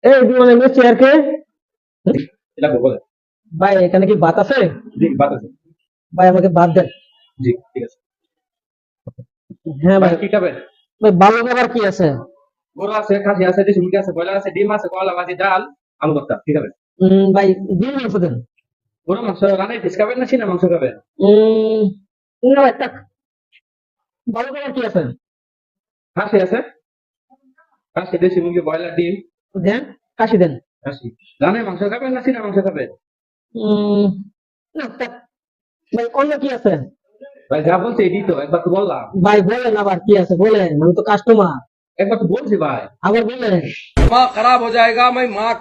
এই জীবনে মেয়ে চেয়ারকে এটা বলে। ভাই এখানে কি ভাত আছে? জি, বাদ আছে। ভাই আমাকে ভাত দেন। জি, ঠিক আছে। হ্যাঁ ভাই ভাই। কি খাবেন? ভাই ভালো খাবার কি আছে? গরু আছে, খাসি আছে, দেশি মুরগি আছে, ব্রয়লার আছে, ডিম আছে, কলা ভাজি, ডাল, আলু ভর্তা। কি খাবেন? ভাই ডিম মাংস দেন। গরু মাংস রান্নায় ফিস খাবেন না সিনা মাংস খাবেন? উম, না ভাই থাক। ভালো খাবার কি আছে? খাসি আছে, খাসি, দেশি মুরগি, ব্রয়লার, ডিম, দেন, কাশি দেন। খাসি। রান্নায় মাংস খাবেন না সিনা মাংস খাবেন? উম, না থাক। ভাই অন্য কি আছে? ভাই যা বলছে এটি তো একবার তো বললাম। ভাই বলেন আবার কি আছে বলেন, আমি তো কাস্টমার। একবার তো বলছি ভাই। আবার বলেন। दिमाग खराब हो जाएगा मैं माँ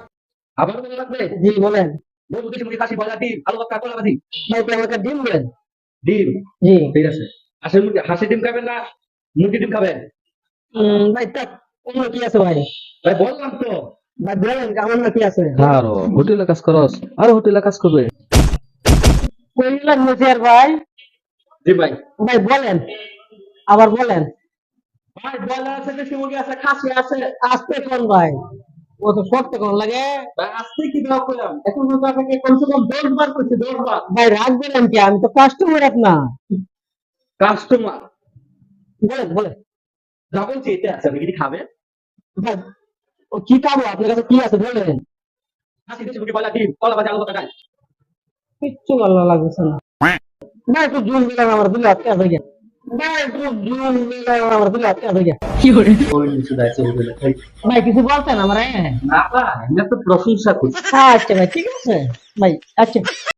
আবার বলা লাগবে? জি বলেন। গরু, দেশি মুরগি, খাসি, ব্রয়লার, ডিম, আলু ভর্তা, কলা ভাজি, ভাই আপনি আমাকে ডিম দেন। ডিম। জি। ঠিক আছে। হাঁসের মুরগি, হাঁসের ডিম খাবেন না মুরগি ডিম খাবেন? ভাই থাক। অন্য কি আছে ভাই? ভাই বললাম তো। ভাই বলেন আমার না কি আছে? আরো হোটেলে কাজ করস, আরো হোটেলে কাজ করবে। কইলাম না চেয়ার ভাই। জি ভাই। ভাই বলেন, আবার বলেন। ভাই ব্রয়লার আছে, দেশি মুরগি আছে, খাসি আছে। আসতে কোন ভাই, ও তো সত্যি কোন লাগে। ভাই আজকে কি দেওয়া করলাম? এখন তো আপনাকে কমসে কম 10 বার করছি, 10 বার। ভাই রাগ দিলেন কি, আমি তো কাস্টমার আপনার। কাস্টমার। বলেন বলেন। যা বলছি এতে আছে, আপনি কি খাবেন? ভাই ও কি খাবো, আপনার কাছে কি আছে বলেন। খাসি, দেশি মুরগি, ব্রয়লার, ডিম, কলা ভাজি, আলু ভর্তা, ডাল। কিচ্ছু ভালো লাগছে না। ভাই একটু জুন দিলাম আমার দিলে আটকে আছে গিয়া। ভাই একটু জুন দিলাম আমার দিলে আটকে আছে গিয়া। ওই নিচে দাইছে হোটেলে খাই। ভাই কিছু বলতেন আমার না ভাই, আমি তো প্রশংসা করছি। আচ্ছা ভাই ঠিক আছে ভাই। আচ্ছা।